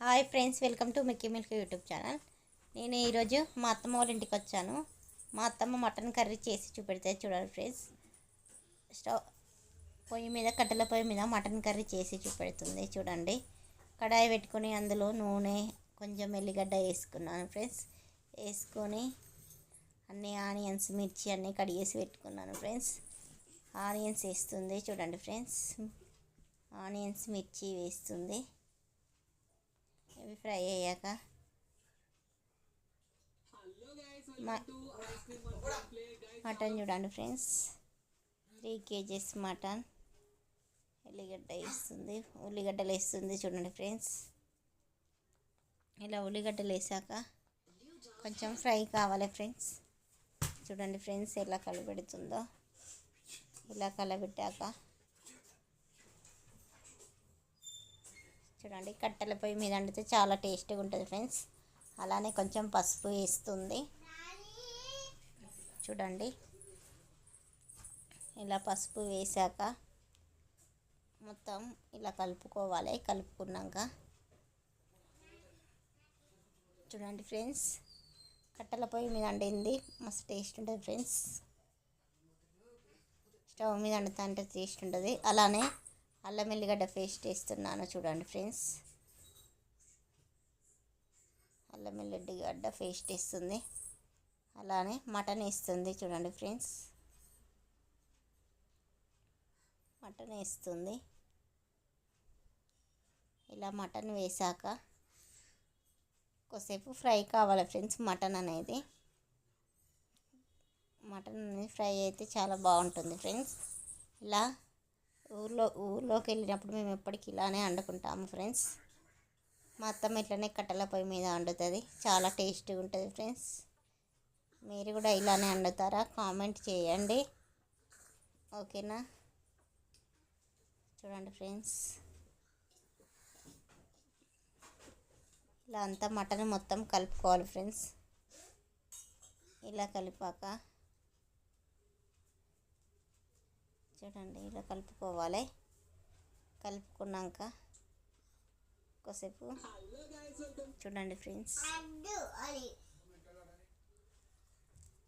Hi friends, welcome to Mickey milk YouTube channel. నేను ఈరోజు మా అత్తమ్మ వాళ్ళ ఇంటికి వచ్చాను. మా అత్తమ్మ మటన్ కర్రీ చేసి చూపెడితే చూడండి ఫ్రెండ్స్. కట్టెల పొయ్యి మీద మటన్ కర్రీ చేసి చూపెడుతుంది చూడండి. కడాయి పెట్టుకొని అందులో నూనె, కొంచెం ఎల్లిగడ్డ వేసుకున్నాను ఫ్రెండ్స్. వేసుకొని అన్ని ఆనియన్స్, మిర్చి అన్నీ కడిగేసి పెట్టుకున్నాను ఫ్రెండ్స్. ఆనియన్స్ వేస్తుంది చూడండి ఫ్రెండ్స్. ఆనియన్స్, మిర్చి వేస్తుంది. ఇవి ఫ్రై అయ్యాక మటన్ చూడండి ఫ్రెండ్స్. 3 kgs mutton. ఉల్లిగడ్డలు వేస్తుంది చూడండి ఫ్రెండ్స్. ఇలా ఉల్లిగడ్డలు వేసాక కొంచెం ఫ్రై కావాలి ఫ్రెండ్స్. చూడండి ఫ్రెండ్స్ ఎలా కలబెడుతుందో. ఇలా కలబెట్టాక చూడండి, కట్టెల పొయ్యి మీద వండితే చాలా టేస్టీగా ఉంటుంది ఫ్రెండ్స్. అలానే కొంచెం పసుపు వేస్తుంది చూడండి. ఇలా పసుపు వేసాక మొత్తం ఇలా కలుపుకోవాలి. కలుపుకున్నాక చూడండి ఫ్రెండ్స్, కట్టెల పొయ్యి మీద వండింది మస్తు టేస్ట్ ఉంటుంది ఫ్రెండ్స్. స్టవ్ మీద వండుతా అంటే టేస్ట్ ఉంటుంది. అలానే అల్లం ఎల్లిగడ్డ పేస్ట్ వేస్తున్నాను చూడండి ఫ్రెండ్స్. అల్లం ఎల్లిగడ్డ పేస్ట్ వేస్తుంది. అలానే మటన్ వేస్తుంది చూడండి ఫ్రెండ్స్. మటన్ వేస్తుంది. ఇలా మటన్ వేసాక కొద్దిసేపు ఫ్రై కావాలి ఫ్రెండ్స్. మటన్ అనేది ఫ్రై అయితే చాలా బాగుంటుంది ఫ్రెండ్స్. ఇలా ఊర్లోకి వెళ్ళినప్పుడు మేము ఎప్పటికీ ఇలానే వండుకుంటాము ఫ్రెండ్స్. మా అత్తమ్మ ఇట్లనే కట్టెల పొయ్యి మీద వండుతుంది. చాలా టేస్టీగా ఉంటుంది ఫ్రెండ్స్. మీరు కూడా ఇలానే వండుతారా? కామెంట్ చేయండి, ఓకేనా? చూడండి ఫ్రెండ్స్, ఇలా అంతా మటన్ మొత్తం కలుపుకోవాలి ఫ్రెండ్స్. ఇలా కలిపాక చూడండి, ఇలా కలుపుకోవాలి. కలుపుకున్నాక కొద్దిసేపు చూడండి ఫ్రెండ్స్.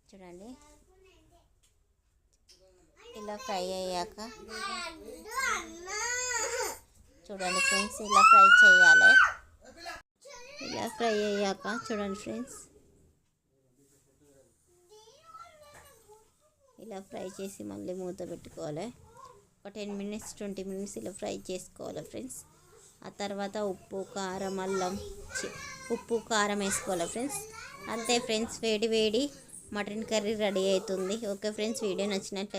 చూడండి, ఇలా ఫ్రై అయ్యాక చూడండి ఫ్రెండ్స్, ఇలా ఫ్రై చేయాలి. ఇలా ఫ్రై అయ్యాక చూడండి ఫ్రెండ్స్, ఇలా ఫ్రై చేసి మళ్ళీ మూత పెట్టుకోవాలి. ఒక 10 minutes 20 minutes ఇలా ఫ్రై చేసుకోవాలి ఫ్రెండ్స్. ఆ తర్వాత ఉప్పు కారం వేసుకోవాలి ఫ్రెండ్స్. అంతే ఫ్రెండ్స్, వేడి మటన్ కర్రీ రెడీ అవుతుంది. ఓకే ఫ్రెండ్స్, వీడియో నచ్చినట్లయితే